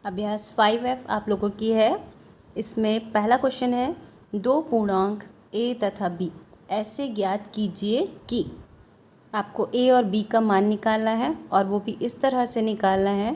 अभ्यास 5F आप लोगों की है। इसमें पहला क्वेश्चन है, दो पूर्णांक a तथा b ऐसे ज्ञात कीजिए कि आपको a और b का मान निकालना है और वो भी इस तरह से निकालना है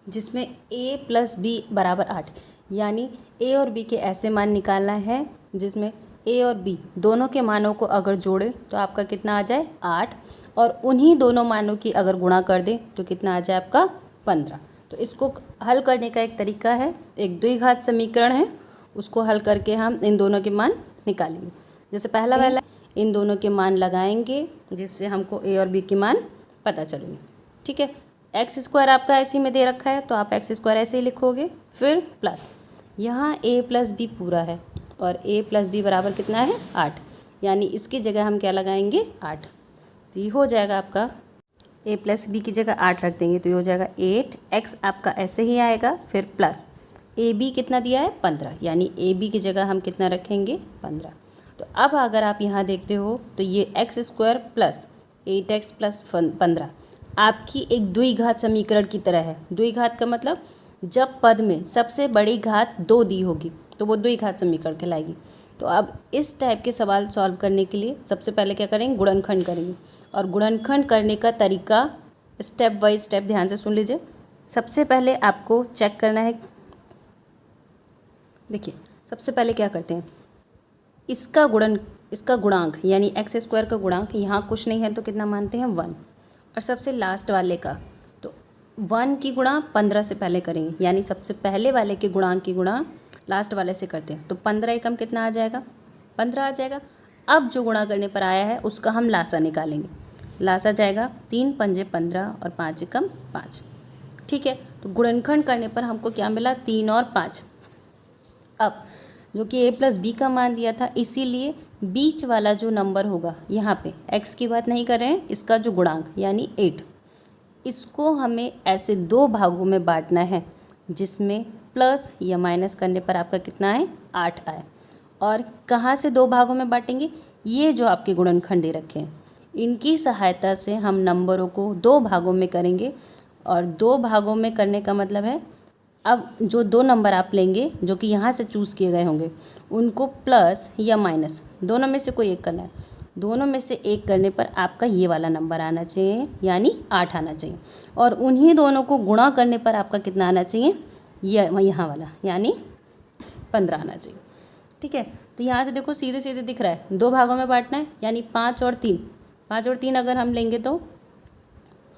जिसमें a प्लस b बराबर 8, यानी a और b के ऐसे मान निकालना है जिसमें a और b दोनों के मानों को अगर जोड़े तो आपका कितना आ जाए 8, और उन्हीं दोनों मानों की अगर गुणा कर दे तो कितना आ जाए आपका 15। तो इसको हल करने का एक तरीका है, एक द्विघात समीकरण है, उसको हल करके हम इन दोनों के मान निकालेंगे। जैसे पहला वाला इन दोनों के मान लगाएंगे जिससे हमको a और b के मान पता चलेंगे। ठीक है, एक्स स्क्वायर आपका ऐसे में दे रखा है तो आप एक्स स्क्वायर ऐसे ही लिखोगे, फिर प्लस यहाँ a प्लस बी पूरा है और a प्लस बी बराबर कितना है 8, यानी इसकी जगह हम क्या लगाएंगे 8। तो ये हो जाएगा आपका a प्लस बी की जगह 8 रख देंगे तो ये हो जाएगा 8x आपका ऐसे ही आएगा, फिर प्लस ए बी कितना दिया है 15, यानी ए बी की जगह हम कितना रखेंगे 15। तो अब अगर आप यहाँ देखते हो तो ये x square plus 8x plus 15 आपकी एक द्विघात समीकरण की तरह है। द्विघात का मतलब जब पद में सबसे बड़ी घात 2 दी होगी तो वो द्विघात समीकरण कहलाएगी। तो अब इस टाइप के सवाल सॉल्व करने के लिए सबसे पहले क्या करेंगे, गुणनखंड करेंगे। और गुणनखंड करने का तरीका स्टेप बाय स्टेप ध्यान से सुन लीजिए। सबसे पहले आपको चेक करना है, देखिए सबसे पहले क्या करते हैं, इसका गुणांक यानी एक्स स्क्वायर का गुणांक यहाँ कुछ नहीं है तो कितना मानते हैं 1, और सबसे लास्ट वाले का तो 1 की गुणा 15 से पहले करेंगे, यानी सबसे पहले वाले के गुणांक की गुणा लास्ट वाले से करते हैं तो 15 एकम कितना आ जाएगा 15 आ जाएगा। अब जो गुणा करने पर आया है उसका हम लासा निकालेंगे, लासा जाएगा 3 पंजे 15 और 5 एकम 5। ठीक है, तो गुणनखंड करने पर हमको क्या मिला 3 और 5। अब जो कि a प्लस बी का मान दिया था, इसीलिए बीच वाला जो नंबर होगा यहाँ पे x की बात नहीं कर रहे हैं, इसका जो गुणांक यानी 8, इसको हमें ऐसे दो भागों में बांटना है जिसमें प्लस या माइनस करने पर आपका कितना आए 8 आए। और कहाँ से दो भागों में बांटेंगे, ये जो आपके गुणनखंड दे रखे हैं इनकी सहायता से हम नंबरों को दो भागों में करेंगे। और दो भागों में करने का मतलब है, अब जो दो नंबर आप लेंगे जो कि यहाँ से चूज़ किए गए होंगे उनको प्लस या माइनस दोनों में से कोई एक करना है। दोनों में से एक करने पर आपका ये वाला नंबर आना चाहिए यानी 8 आना चाहिए, और उन्हीं दोनों को गुणा करने पर आपका कितना आना चाहिए, ये यहाँ वाला यानी 15 आना चाहिए। ठीक है, तो यहाँ से देखो सीधे सीधे दिख रहा है दो भागों में बांटना है, यानी 5 और 3 अगर हम लेंगे तो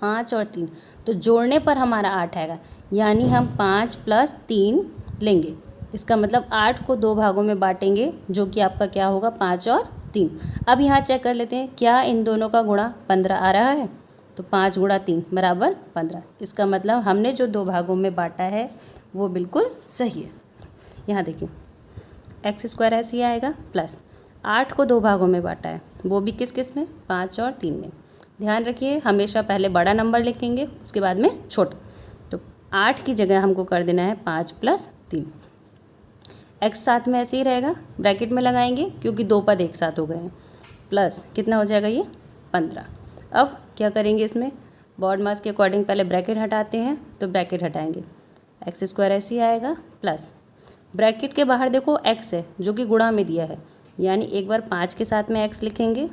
5 और 3 तो जोड़ने पर हमारा 8 आएगा, यानी हम 5 प्लस 3 लेंगे। इसका मतलब 8 को दो भागों में बांटेंगे जो कि आपका क्या होगा 5 और 3। अब यहाँ चेक कर लेते हैं क्या इन दोनों का गुणा 15 आ रहा है, तो 5 गुणा 3 बराबर 15। इसका मतलब हमने जो दो भागों में बांटा है वो बिल्कुल सही है। यहाँ देखिए एक्स स्क्वायर ऐसे ही आएगा, प्लस 8 को दो भागों में बांटा है वो भी किस किस में 5 और 3 में। ध्यान रखिए हमेशा पहले बड़ा नंबर लिखेंगे उसके बाद में छोटा। तो 8 की जगह हमको कर देना है 5 प्लस 3। एक्स साथ में ऐसे ही रहेगा, ब्रैकेट में लगाएंगे क्योंकि दो पद एक साथ हो गए हैं, प्लस कितना हो जाएगा ये 15। अब क्या करेंगे, इसमें बॉड मास के अकॉर्डिंग पहले ब्रैकेट हटाते हैं तो ब्रैकेट हटाएंगे, एक्स स्क्वायर ऐसे ही आएगा, प्लस ब्रैकेट के बाहर देखो एक्स है जो कि गुणा में दिया है, यानी एक बार 5 के साथ में एक्स लिखेंगे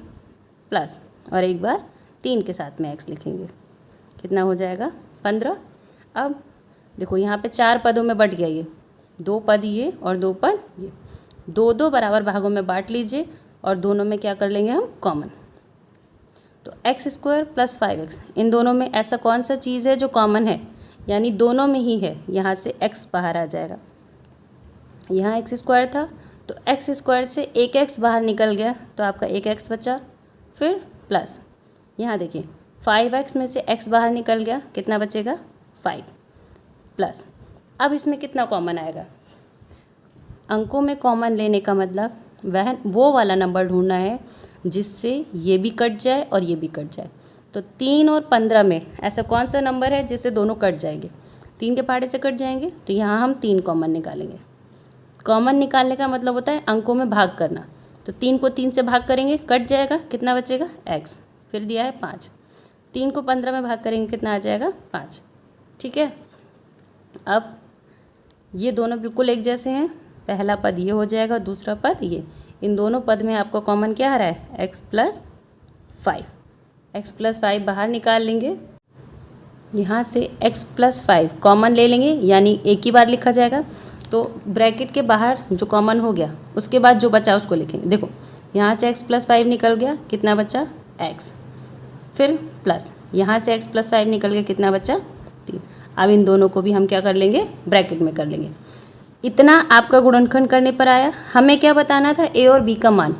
प्लस और एक बार 3 के साथ में एक्स लिखेंगे, कितना हो जाएगा 15। अब देखो यहाँ पे 4 पदों में बट गया, ये 2 पद ये और 2 पद ये, दो बराबर भागों में बांट लीजिए और दोनों में क्या कर लेंगे हम कॉमन। तो एक्स स्क्वायर प्लस 5x इन दोनों में ऐसा कौन सा चीज़ है जो कॉमन है, यानी दोनों में ही है, यहाँ से x बाहर आ जाएगा। यहाँ एक्स स्क्वायर था तो एक्स स्क्वायर से एक x बाहर निकल गया तो आपका एक x बचा, फिर प्लस यहाँ देखिए 5x में से x बाहर निकल गया, कितना बचेगा 5, प्लस अब इसमें कितना कॉमन आएगा। अंकों में कॉमन लेने का मतलब वो वाला नंबर ढूंढना है जिससे ये भी कट जाए और ये भी कट जाए। तो 3 और 15 में ऐसा कौन सा नंबर है जिससे दोनों कट जाएंगे, 3 के पहाड़े से कट जाएंगे, तो यहाँ हम 3 कॉमन निकालेंगे। कॉमन निकालने का मतलब होता है अंकों में भाग करना, तो 3 को 3 से भाग करेंगे कट जाएगा, कितना बचेगा x, फिर दिया है 5, 3 को 15 में भाग करेंगे कितना आ जाएगा 5। ठीक है, अब ये दोनों बिल्कुल एक जैसे हैं, पहला पद ये हो जाएगा, दूसरा पद ये। इन दोनों पद में आपको कॉमन क्या आ रहा है, एक्स प्लस 5। एक्स प्लस 5 बाहर निकाल लेंगे, यहाँ से x प्लस 5 कॉमन ले लेंगे, यानी एक ही बार लिखा जाएगा। तो ब्रैकेट के बाहर जो कॉमन हो गया उसके बाद जो बचा उसको लिखेंगे। देखो यहाँ से x प्लस 5 निकल गया, कितना बचा, x, फिर प्लस यहाँ से x प्लस 5 निकल गया, कितना बचा, 3। अब इन दोनों को भी हम क्या कर लेंगे, ब्रैकेट में कर लेंगे। इतना आपका गुणनखंड करने पर आया। हमें क्या बताना था, a और b का मान।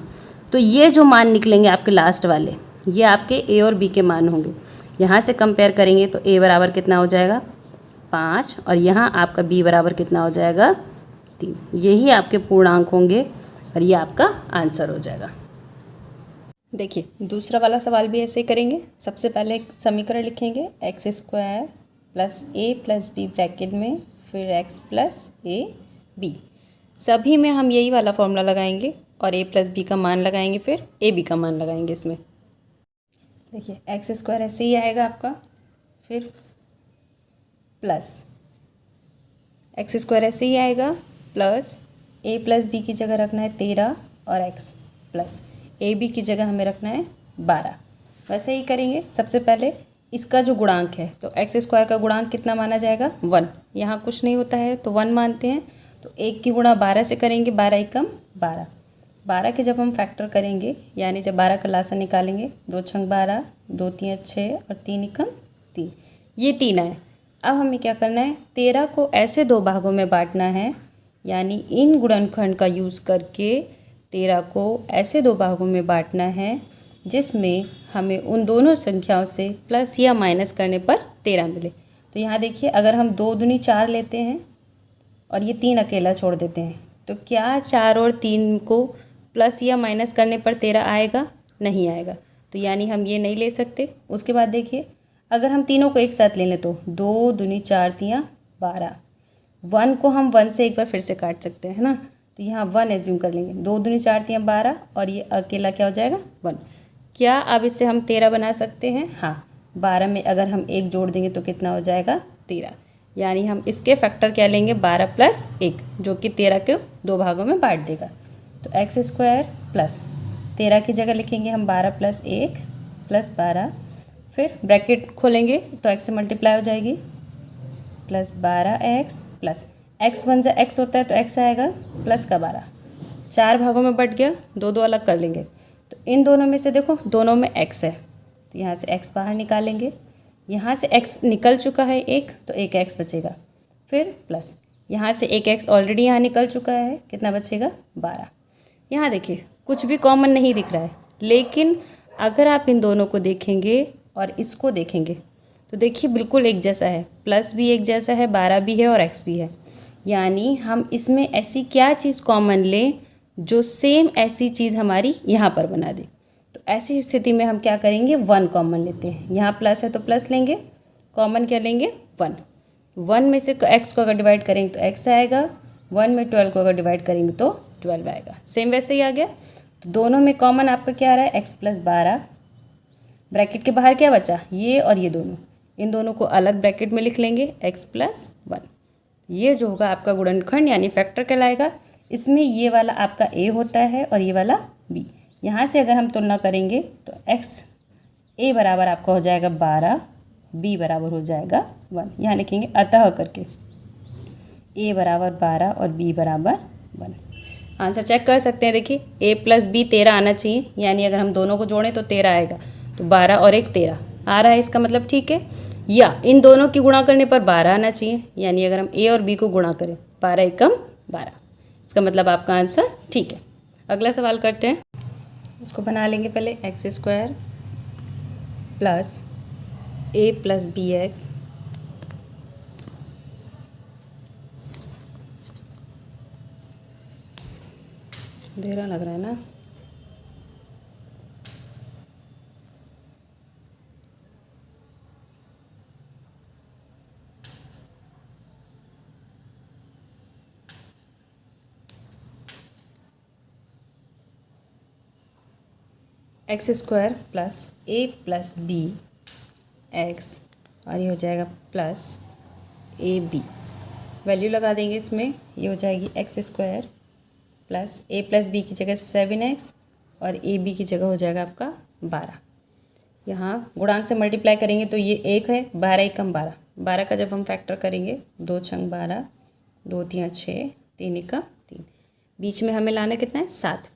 तो ये जो मान निकलेंगे आपके लास्ट वाले, ये आपके a और b के मान होंगे। यहाँ से कंपेयर करेंगे तो a बराबर कितना हो जाएगा, 5, और यहाँ आपका b बराबर कितना हो जाएगा, 3। यही आपके पूर्णांक होंगे और ये आपका आंसर हो जाएगा। देखिए दूसरा वाला सवाल भी ऐसे ही करेंगे। सबसे पहले एक समीकरण लिखेंगे, x square plus a plus B bracket में, फिर एक्स प्लस ए बी। सभी में हम यही वाला फॉर्मूला लगाएंगे और a प्लस बी का मान लगाएंगे, फिर ए बी का मान लगाएंगे इसमें। देखिए एक्स स्क्वायर ऐसे ही आएगा आपका, फिर प्लस एक्स स्क्वायर ऐसे ही आएगा, प्लस a प्लस बी की जगह रखना है 13 और x प्लस ए बी की जगह हमें रखना है 12। वैसे ही करेंगे। सबसे पहले इसका जो गुणांक है, तो एक्स स्क्वायर का गुणांक कितना माना जाएगा, 1। यहाँ कुछ नहीं होता है तो 1 मानते हैं। तो 1 की गुणा 12 से करेंगे, 12 एकम 12। 12 के जब हम फैक्टर करेंगे, यानी जब 12 का लासा निकालेंगे, 2 छंग 12, 2 तीन 6 और 3 एकम 3, ये 3 आए। अब हमें क्या करना है, 13 को ऐसे दो भागों में बांटना है, यानी इन गुणनखंड का यूज़ करके 13 को ऐसे दो भागों में बांटना है जिसमें हमें उन दोनों संख्याओं से प्लस या माइनस करने पर 13 मिले। तो यहाँ देखिए, अगर हम 2 दूनी 4 लेते हैं और ये 3 अकेला छोड़ देते हैं, तो क्या 4 और 3 को प्लस या माइनस करने पर 13 आएगा, नहीं आएगा। तो यानी हम ये नहीं ले सकते। उसके बाद देखिए, अगर हम तीनों को एक साथ ले लें तो 2 दूनी 4 तियाँ 12। 1 को हम 1 से एक बार फिर से काट सकते हैं, है ना। तो यहाँ 1 एज्यूम कर लेंगे, 2 दूनी 4 तियाँ 12 और ये अकेला क्या हो जाएगा, 1। क्या अब इससे हम 13 बना सकते हैं, हाँ। 12 में अगर हम 1 जोड़ देंगे तो कितना हो जाएगा, 13। यानी हम इसके फैक्टर क्या लेंगे, 12 प्लस 1, जो कि 13 के दो भागों में बांट देगा। तो एक्स स्क्वायर प्लस 13 की जगह लिखेंगे हम 12 प्लस 1 प्लस 12, फिर ब्रैकेट खोलेंगे तो x से मल्टीप्लाई हो जाएगी, प्लस 12x प्लस x 1 जा x होता है तो x आएगा प्लस का 12। 4 भागों में बट गया, 2 2 अलग कर लेंगे। तो इन दोनों में से देखो, दोनों में x है, तो यहाँ से x बाहर निकालेंगे। यहाँ से x निकल चुका है एक, तो एक x बचेगा, फिर प्लस यहाँ से एक x ऑलरेडी यहाँ निकल चुका है, कितना बचेगा, 12। यहाँ देखिए कुछ भी कॉमन नहीं दिख रहा है, लेकिन अगर आप इन दोनों को देखेंगे और इसको देखेंगे तो देखिए बिल्कुल एक जैसा है, प्लस भी एक जैसा है, 12 भी है और x भी है। यानी हम इसमें ऐसी क्या चीज़ कॉमन लें जो सेम ऐसी चीज़ हमारी यहाँ पर बना दे। तो ऐसी स्थिति में हम क्या करेंगे, 1 कॉमन लेते हैं। यहाँ प्लस है तो प्लस लेंगे, कॉमन क्या लेंगे, 1। 1 में से x को अगर डिवाइड करेंगे तो x आएगा, 1 में 12 को अगर डिवाइड करेंगे तो 12 आएगा। सेम वैसे ही आ गया। तो दोनों में कॉमन आपका क्या आ रहा है, x प्लस 12। ब्रैकेट के बाहर क्या बचा, ये और ये दोनों, इन दोनों को अलग ब्रैकेट में लिख लेंगे, x प्लस 1। ये जो होगा आपका गुणनखंड यानी फैक्टर कहलाएगा। इसमें ये वाला आपका a होता है और ये वाला b। यहाँ से अगर हम तुलना करेंगे तो x a बराबर आपका हो जाएगा 12, b बराबर हो जाएगा 1। यहाँ लिखेंगे अतः करके, a बराबर 12 और b बराबर 1। आंसर चेक कर सकते हैं। देखिए a प्लस बी 13 आना चाहिए, यानी अगर हम दोनों को जोड़ें तो 13 आएगा। तो 12 और 1 13 आ रहा है, इसका मतलब ठीक है। या इन दोनों की गुणा करने पर 12 आना चाहिए, यानी अगर हम a और b को गुणा करें, 12 एकम 12, इसका मतलब आपका आंसर ठीक है। अगला सवाल करते हैं। इसको बना लेंगे पहले, x square plus a plus b x अंधेरा लग रहा है ना। X square plus a plus b x और ये हो जाएगा प्लस ए बी। वैल्यू लगा देंगे इसमें, ये हो जाएगी x square plus a plus B की जगह 7x और ए बी की जगह हो जाएगा आपका 12। यहाँ गुणांक से मल्टीप्लाई करेंगे तो ये 1 है, 12 एकम 12, 12 का जब हम फैक्टर करेंगे 2 छंग 12, 2 तियाँ 6, 3 एकम 3, बीच में हमें लाना कितना है 7।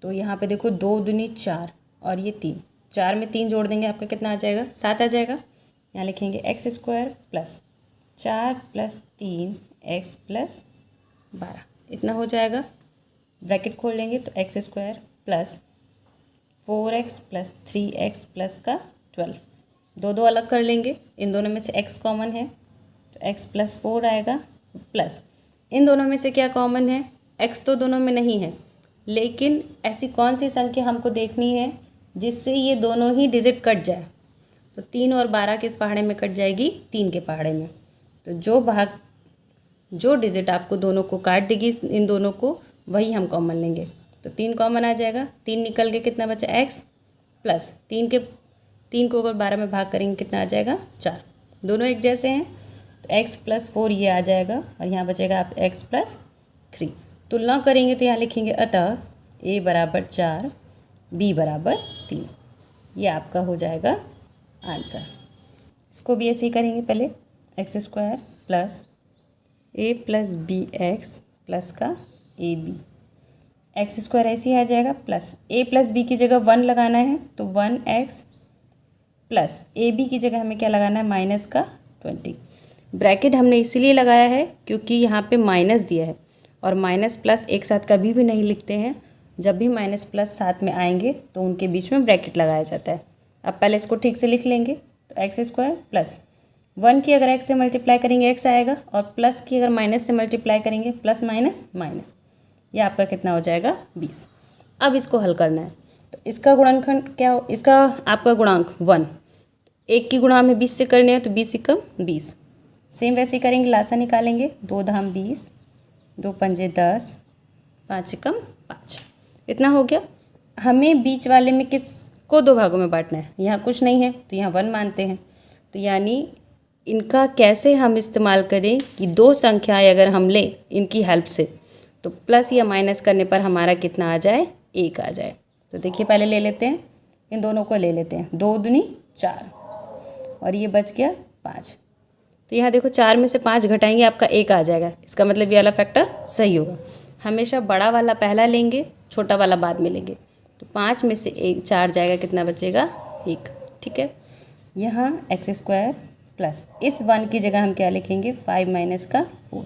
तो यहाँ पे देखो 2 दूनी 4 और ये 3, 4 में 3 जोड़ देंगे आपका कितना आ जाएगा 7 आ जाएगा। यहाँ लिखेंगे x square plus 4 plus 3 x plus 12, इतना हो जाएगा। ब्रैकेट खोल लेंगे तो x square plus 4x plus 3x plus का 12, दो अलग कर लेंगे, इन दोनों में से x कॉमन है तो x प्लस 4 आएगा, प्लस इन दोनों में से क्या कॉमन है, x तो दोनों में नहीं है, लेकिन ऐसी कौन सी संख्या हमको देखनी है जिससे ये दोनों ही डिजिट कट जाए। तो 3 और 12 किस पहाड़े में कट जाएगी, 3 के पहाड़े में। तो जो डिजिट आपको दोनों को काट देगी इन दोनों को, वही हम कॉमन लेंगे। तो 3 कॉमन आ जाएगा, 3 निकल के कितना बचा x प्लस 3 को अगर 12 में भाग करेंगे कितना आ जाएगा 4, दोनों एक जैसे हैं तो x प्लस 4 ये आ जाएगा और यहाँ बचेगा आप x प्लस 3। तुलना करेंगे तो यहाँ लिखेंगे अतः a बराबर 4 b बराबर 3, ये आपका हो जाएगा आंसर। इसको भी ऐसे ही करेंगे, पहले x square plus a plus b x plus का ए बी, एक्स स्क्वायर ऐसे ही आ जाएगा प्लस a प्लस बी की जगह 1 लगाना है तो 1x प्लस ए बी की जगह हमें क्या लगाना है माइनस का 20। ब्रैकेट हमने इसीलिए लगाया है क्योंकि यहाँ पे माइनस दिया है और माइनस प्लस एक साथ कभी भी नहीं लिखते हैं, जब भी माइनस प्लस साथ में आएंगे तो उनके बीच में ब्रैकेट लगाया जाता है। अब पहले इसको ठीक से लिख लेंगे तो एक्स स्क्वायर प्लस 1 की अगर x से मल्टीप्लाई करेंगे x आएगा और प्लस की अगर माइनस से मल्टीप्लाई करेंगे प्लस माइनस माइनस, ये आपका कितना हो जाएगा 20। अब इसको हल करना है तो इसका गुणनखंड क्या हो, इसका आपका गुणांक 1, एक की गुणा हमें 20 से करने हैं तो 20 एकम 20, सेम वैसे ही करेंगे, लासा निकालेंगे 2 धाम 20, 2 पंजे 10, 5 एकम 5, इतना हो गया। हमें बीच वाले में किसको 2 भागों में बांटना है, यहाँ कुछ नहीं है तो यहाँ 1 मानते हैं। तो यानी इनका कैसे हम इस्तेमाल करें कि 2 संख्याएं अगर हम लें इनकी हेल्प से तो प्लस या माइनस करने पर हमारा कितना आ जाए 1 आ जाए। तो देखिए पहले ले लेते हैं, इन दोनों को ले लेते हैं, 2 दूनी 4 और ये बच गया 5। तो यहाँ देखो 4 में से 5 घटाएंगे आपका 1 आ जाएगा, इसका मतलब ये वाला फैक्टर सही होगा। हमेशा बड़ा वाला पहला लेंगे, छोटा वाला बाद में लेंगे। तो 5 में से 4 जाएगा, कितना बचेगा 1, ठीक है। यहाँ एक्स स्क्वायर प्लस इस 1 की जगह हम क्या लिखेंगे 5 माइनस का 4,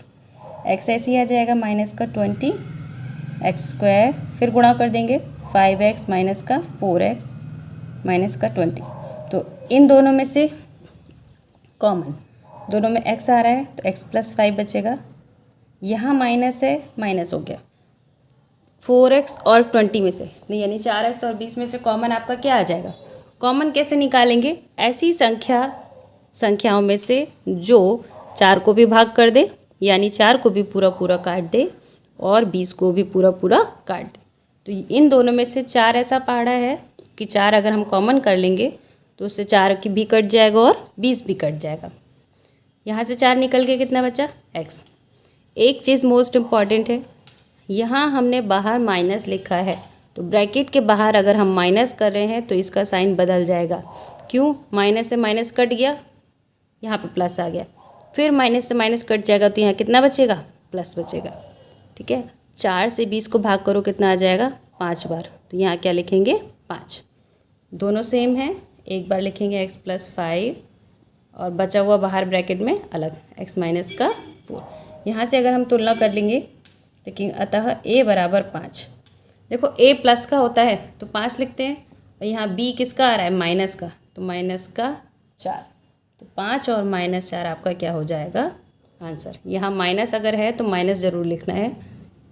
एक्स ऐसे ही आ जाएगा माइनस का 20, एक्स स्क्वायर फिर गुणा कर देंगे 5x माइनस का 4x माइनस का 20। तो इन दोनों में से कॉमन, दोनों में x आ रहा है तो x प्लस 5 बचेगा, यहाँ माइनस है माइनस हो गया 4x और 20 में से, यानी 4x और 20 में से कॉमन आपका क्या आ जाएगा। कॉमन कैसे निकालेंगे, ऐसी संख्याओं में से जो 4 को भी भाग कर दे, यानी 4 को भी पूरा पूरा काट दे और 20 को भी पूरा पूरा काट दे। तो इन दोनों में से 4 ऐसा पहाड़ा है कि 4 अगर हम कॉमन कर लेंगे तो उससे 4 की भी कट जाएगा और 20 भी कट जाएगा। यहाँ से 4 निकल के कितना बचा x। एक चीज़ मोस्ट इम्पॉर्टेंट है, यहाँ हमने बाहर माइनस लिखा है तो ब्रैकेट के बाहर अगर हम माइनस कर रहे हैं तो इसका साइन बदल जाएगा। क्यों, माइनस से माइनस कट गया, यहाँ पे प्लस आ गया, फिर माइनस से माइनस कट जाएगा तो यहाँ कितना बचेगा प्लस बचेगा, ठीक है। 4 से 20 को भाग करो कितना आ जाएगा 5 बार, तो यहाँ क्या लिखेंगे 5, दोनों सेम है, एक बार लिखेंगे x प्लस 5 और बचा हुआ बाहर ब्रैकेट में अलग x माइनस का 4। यहाँ से अगर हम तुलना कर लेंगे, लेकिन अतः a बराबर 5, देखो a प्लस का होता है तो 5 लिखते हैं और यहाँ b किसका आ रहा है माइनस का, तो माइनस का 4, तो 5 और माइनस 4 आपका क्या हो जाएगा आंसर। यहाँ माइनस अगर है तो माइनस ज़रूर लिखना है,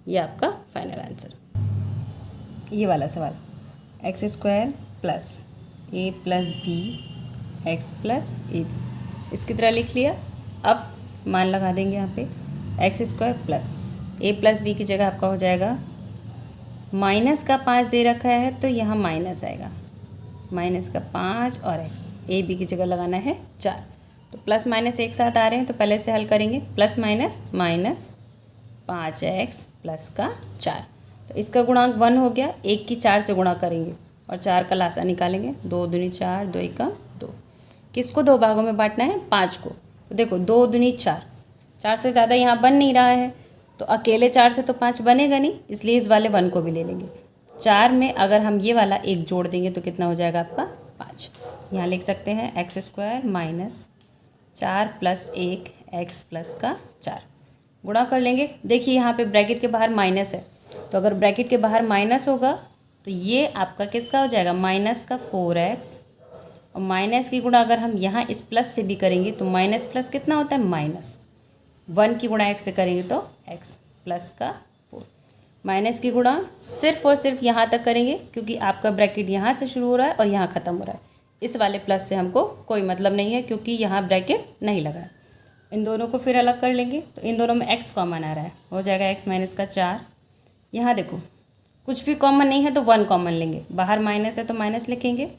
ये आपका फाइनल आंसर। ये वाला सवाल x square plus a plus b x plus a b, इसकी तरह लिख लिया। अब मान लगा देंगे यहाँ पे x square plus a plus B की जगह आपका हो जाएगा, माइनस का 5 दे रखा है तो यहाँ माइनस आएगा, माइनस का 5 और एक्स, ए बी की जगह लगाना है 4, तो प्लस माइनस एक साथ आ रहे हैं तो पहले से हल करेंगे। Plus minus minus 5x plus का 4, तो इसका गुणांक 1 हो गया। 1 की 4 से गुणा करेंगे और 4 का लासा निकालेंगे। 2 दूनी 4, 2 एकम 2। किसको 2 भागों में बांटना है? 5 को। तो देखो 2 दूनी 4, 4 से ज़्यादा यहाँ बन नहीं रहा है, तो अकेले 4 से तो 5 बनेगा नहीं, इसलिए इस वाले 1 को भी ले लेंगे। 4 में अगर हम ये वाला 1 जोड़ देंगे तो कितना हो जाएगा आपका? 5। यहाँ लिख सकते हैं x² minus 4 plus 1 x plus का 4। गुणा कर लेंगे। देखिए यहाँ पे ब्रैकेट के बाहर माइनस है, तो अगर ब्रैकेट के बाहर माइनस होगा तो ये आपका किसका हो जाएगा? माइनस का 4x। और माइनस की गुणा अगर हम यहाँ इस प्लस से भी करेंगे तो माइनस प्लस कितना होता है? माइनस। 1 की गुणा x से करेंगे तो x प्लस का 4। माइनस की गुणा सिर्फ और सिर्फ यहाँ तक करेंगे क्योंकि आपका ब्रैकेट यहाँ से शुरू हो रहा है और यहाँ ख़त्म हो रहा है। इस वाले प्लस से हमको कोई मतलब नहीं है क्योंकि यहाँ ब्रैकेट नहीं लगा है। इन दोनों को फिर अलग कर लेंगे तो इन दोनों में x कॉमन आ रहा है, हो जाएगा x माइनस का 4। यहाँ देखो कुछ भी कॉमन नहीं है तो 1 कॉमन लेंगे। बाहर माइनस है तो माइनस लिखेंगे,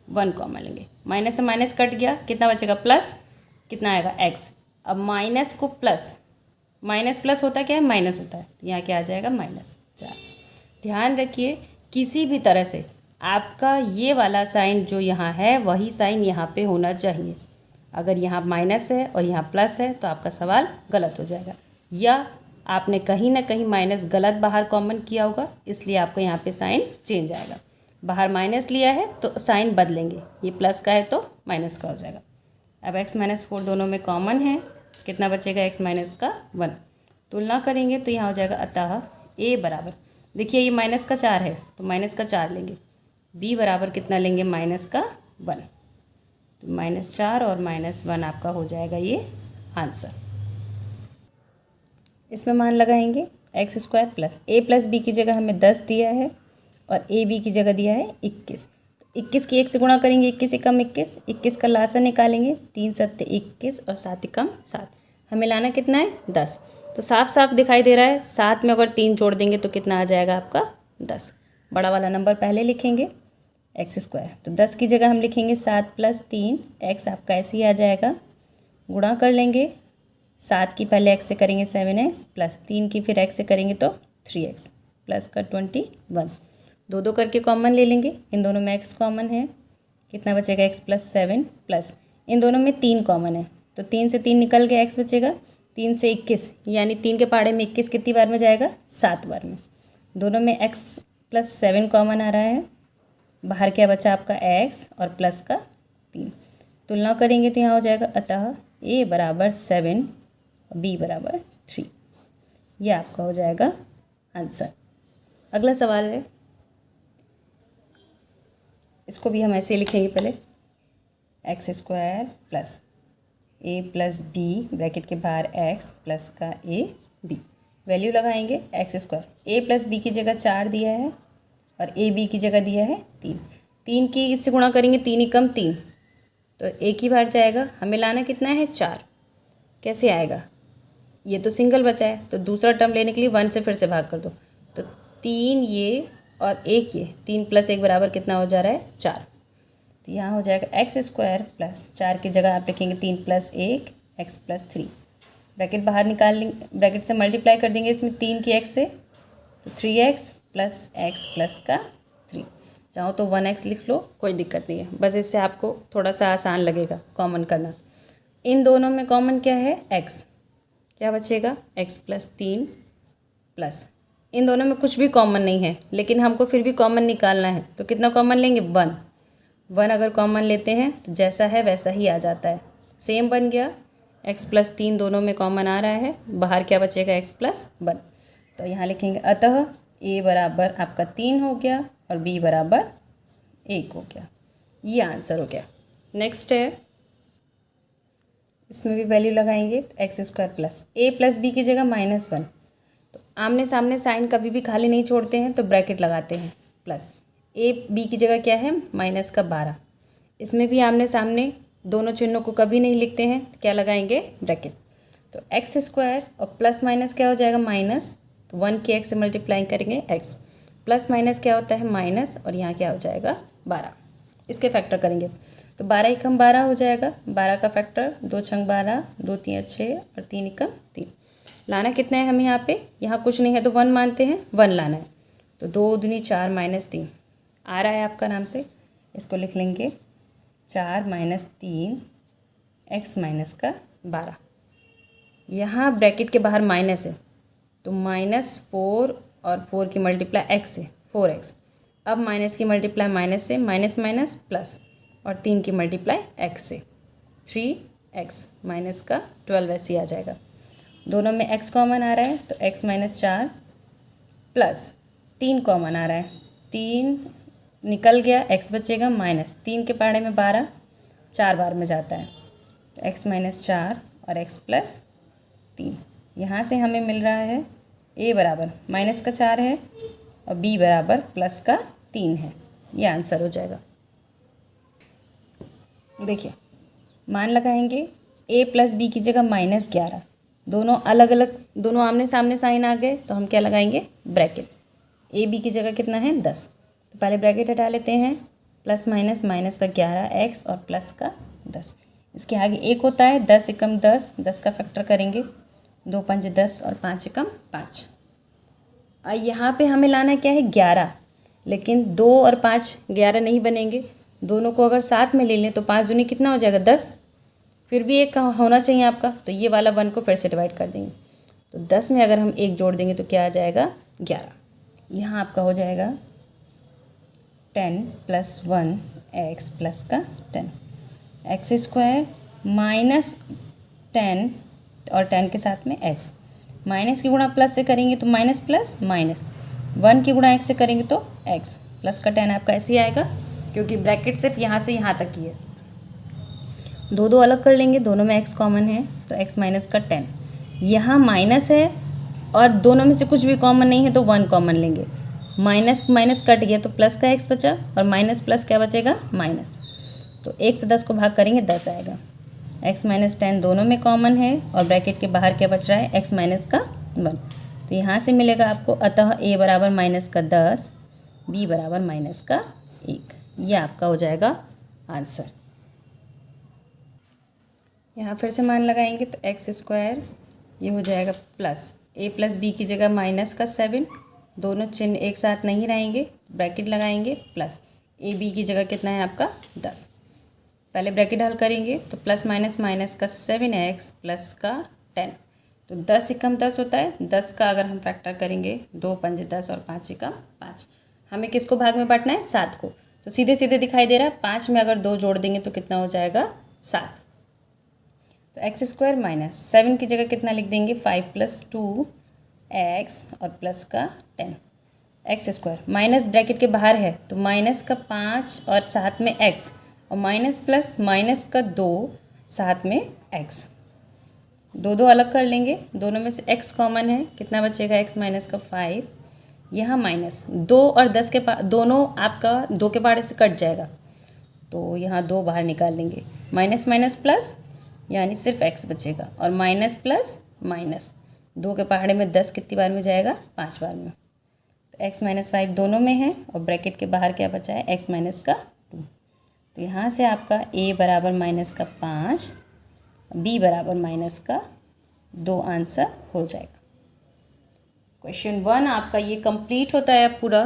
1 कॉमन लेंगे। माइनस से माइनस कट गया, कितना बचेगा? प्लस। कितना आएगा? x। अब माइनस को प्लस, माइनस प्लस होता क्या है? माइनस होता है। तो यहाँ क्या आ जाएगा? -4। ध्यान रखिए किसी भी तरह से आपका ये वाला साइन जो यहाँ है वही साइन यहाँ पे होना चाहिए। अगर यहाँ माइनस है और यहाँ प्लस है तो आपका सवाल गलत हो जाएगा, या आपने कहीं ना कहीं माइनस गलत बाहर कॉमन किया होगा, इसलिए आपको यहाँ पे साइन चेंज आएगा। बाहर माइनस लिया है तो साइन बदलेंगे, ये प्लस का है तो माइनस का हो जाएगा। अब x माइनस 4 दोनों में कॉमन है, कितना बचेगा? x माइनस का 1। तुलना करेंगे तो यहाँ हो जाएगा अतः a बराबर, देखिए ये माइनस का 4 है तो माइनस का 4 लेंगे। b बराबर कितना लेंगे? माइनस का 1। तो -4 और -1 आपका हो जाएगा ये आंसर। इसमें मान लगाएंगे x² plus a plus b की जगह हमें 10 दिया है और a b की जगह दिया है 21। 21 की 1 से गुणा करेंगे, 21 एकम 21, 21 का लासा निकालेंगे, 3 सत्ते 21 और 7 एकम 7। हमें लाना कितना है? 10। तो साफ साफ दिखाई दे रहा है 7 में अगर 3 जोड़ देंगे तो कितना आ जाएगा आपका? 10। बड़ा वाला नंबर पहले लिखेंगे x², तो 10 की जगह हम लिखेंगे 7 प्लस 3, x आपका ऐसे ही आ जाएगा। गुणा कर लेंगे, 7 की पहले x से करेंगे 7x प्लस 3 की फिर x से करेंगे तो 3x प्लस का 21। 2 करके कॉमन ले लेंगे, इन दोनों में x कॉमन है, कितना बचेगा? x प्लस 7 प्लस इन दोनों में 3 कॉमन है तो 3 से 3 निकल गया, x बचेगा 3 से 21, यानी 3 के पहाड़े में 21 कितनी बार में जाएगा? 7 बार में। दोनों में x प्लस 7 कॉमन आ रहा है, बाहर क्या बचा आपका? x और प्लस का 3। तुलना करेंगे तो यहाँ हो जाएगा अतः a बराबर 7 और b बराबर 3। यह आपका हो जाएगा आंसर। अगला सवाल है, इसको भी हम ऐसे लिखेंगे पहले x² plus a plus b bracket के बाहर x प्लस का a b। वैल्यू लगाएंगे x², a प्लस b की जगह 4 दिया है और a b की जगह दिया है 3। 3 की इससे गुणा करेंगे, 3 एकम 3, तो एक ही बार जाएगा। हमें लाना कितना है? 4। कैसे आएगा? ये तो सिंगल बचा है तो दूसरा टर्म लेने के लिए 1 से फिर से भाग कर दो, तो 3 ये और 1 ये, 3 प्लस 1 बराबर कितना हो जा रहा है? 4। तो यहाँ हो जाएगा x² प्लस 4 की जगह आप लिखेंगे 3 प्लस 1 x प्लस 3। ब्रैकेट बाहर निकाल लेंगे, ब्रैकेट से मल्टीप्लाई कर देंगे इसमें 3 की x से, तो 3x प्लस x प्लस का 3। चाहो तो 1x लिख लो, कोई दिक्कत नहीं है, बस इससे आपको थोड़ा सा आसान लगेगा कॉमन करना। इन दोनों में कॉमन क्या है? x। क्या बचेगा? x प्लस 3 प्लस इन दोनों में कुछ भी कॉमन नहीं है लेकिन हमको फिर भी कॉमन निकालना है, तो कितना कॉमन लेंगे? 1 अगर कॉमन लेते हैं तो जैसा है वैसा ही आ जाता है, सेम बन गया। x प्लस 3 दोनों में कॉमन आ रहा है, बाहर क्या बचेगा? x plus 1। तो यहाँ लिखेंगे अतः a बराबर आपका 3 हो गया और b बराबर 1 हो गया। ये आंसर हो गया। नेक्स्ट है, इसमें भी वैल्यू लगाएंगे तो x² plus a plus b की जगह -1। तो आमने सामने साइन कभी भी खाली नहीं छोड़ते हैं तो ब्रैकेट लगाते हैं, प्लस a b की जगह क्या है? -12। इसमें भी आमने सामने दोनों चिन्हों को कभी नहीं लिखते हैं, क्या लगाएंगे? ब्रैकेट। तो x² और प्लस माइनस क्या हो जाएगा? माइनस, तो 1 की x से मल्टीप्लाई करेंगे x, प्लस माइनस क्या होता है? माइनस, और यहाँ क्या हो जाएगा? 12। इसके फैक्टर करेंगे तो तो 12 एकम 12 हो जाएगा, 12 का फैक्टर 2 छंग 12, 2 3 6 और 3 एकम 3। लाना कितना है हमें यहाँ पे, यहाँ कुछ नहीं है तो 1 मानते हैं, 1 लाना है। तो 2 दूनी 4 माइनस 3 आ रहा है आपका नाम से, इसको लिख लेंगे 4 माइनस 3 एक्स माइनस का 12। यहाँ ब्रैकेट के बाहर माइनस है तो -4 और 4 की मल्टीप्लाई x से 4x। अब माइनस की मल्टीप्लाई माइनस से माइनस माइनस प्लस और 3 की मल्टीप्लाई x से 3x माइनस का 12 ऐसे आ जाएगा। दोनों में x कॉमन आ रहा है तो x माइनस 4 प्लस 3 कॉमन आ रहा है, 3 निकल गया, x बचेगा माइनस 3 के पहाड़े में 12 4 बार में जाता है तो x माइनस 4 और x प्लस 3। यहाँ से हमें मिल रहा है a बराबर माइनस का 4 है और b बराबर प्लस का 3 है। ये आंसर हो जाएगा। देखिए मान लगाएंगे a प्लस बी की जगह -11, दोनों अलग अलग, दोनों आमने सामने साइन आ गए तो हम क्या लगाएंगे, ब्रैकेट। ए बी की जगह कितना है 10, तो पहले ब्रैकेट हटा लेते हैं, प्लस माइनस माइनस का 11x और प्लस का 10। इसके आगे एक होता है 10 एकम 10, 10 का फैक्टर करेंगे, 2 5 10 और 5 एकम 5। यहाँ पे हमें लाना क्या है 11, लेकिन 2 और 5 11 नहीं बनेंगे, दोनों को अगर साथ में ले लें तो 5 दूनी कितना हो जाएगा 10, फिर भी एक होना चाहिए आपका, तो ये वाला 1 को फिर से डिवाइड कर देंगे। तो 10 में अगर हम एक जोड़ देंगे तो क्या आ जाएगा 11। यहाँ आपका हो जाएगा 10 प्लस 1 एक्स प्लस का 10, एक्स स्क्वायर माइनस 10 और 10 के साथ में x, माइनस की गुणा प्लस से करेंगे तो माइनस प्लस माइनस, 1 की गुणा x से करेंगे तो x प्लस का 10 आपका ऐसे ही आएगा, क्योंकि ब्रैकेट सिर्फ यहाँ से यहाँ तक ही है। दो दो अलग कर लेंगे, दोनों में x कॉमन है तो x माइनस का 10। यहाँ माइनस है और दोनों में से कुछ भी कॉमन नहीं है तो 1 कॉमन लेंगे, माइनस माइनस कट गया तो प्लस का x बचा और माइनस प्लस क्या बचेगा माइनस, तो 1 से 10 को भाग करेंगे 10 आएगा। x माइनस 10 दोनों में कॉमन है और ब्रैकेट के बाहर क्या बच रहा है x माइनस का 1, तो यहाँ से मिलेगा आपको, अतः a बराबर माइनस का 10, b बराबर माइनस का 1। ये आपका हो जाएगा आंसर। यहाँ फिर से मान लगाएंगे तो एक्स स्क्वायर ये हो जाएगा प्लस a प्लस बी की जगह माइनस का 7, दोनों चिन्ह एक साथ नहीं रहेंगे, ब्रैकेट लगाएंगे, प्लस ए बी की जगह कितना है आपका 10। पहले ब्रैकेट हल करेंगे तो प्लस माइनस माइनस का 7x प्लस का 10, तो 10 एकम 10 होता है, 10 का अगर हम फैक्टर करेंगे 2 5 10 और 5 एकम 5। हमें किसको भाग में बांटना है 7 को, तो सीधे सीधे दिखाई दे रहा है 5 में अगर 2 जोड़ देंगे तो कितना हो जाएगा 7। तो एक्स स्क्वायर माइनस 7 की जगह कितना लिख देंगे 5 प्लस 2 एक्स और प्लस का 10, एक्स स्क्वायर माइनस ब्रैकेट के बाहर है तो माइनस का 5 और साथ में एक्स और माइनस प्लस माइनस का 2 साथ में एक्स, दो दो अलग कर लेंगे, दोनों में से एक्स कॉमन है, कितना बचेगा एक्स माइनस का 5। यहाँ माइनस 2 और 10 के दोनों आपका 2 के पहाड़े से कट जाएगा तो यहाँ 2 बाहर निकाल लेंगे, माइनस माइनस प्लस यानी सिर्फ x बचेगा और माइनस प्लस माइनस 2 के पहाड़े में 10 कितनी बार में जाएगा 5 बार में, तो x माइनस 5 दोनों में है और ब्रैकेट के बाहर क्या बचा है x माइनस का 2। तो यहाँ से आपका a बराबर माइनस का 5, b बराबर माइनस का 2 आंसर हो जाएगा। क्वेश्चन 1 आपका ये कंप्लीट होता है पूरा।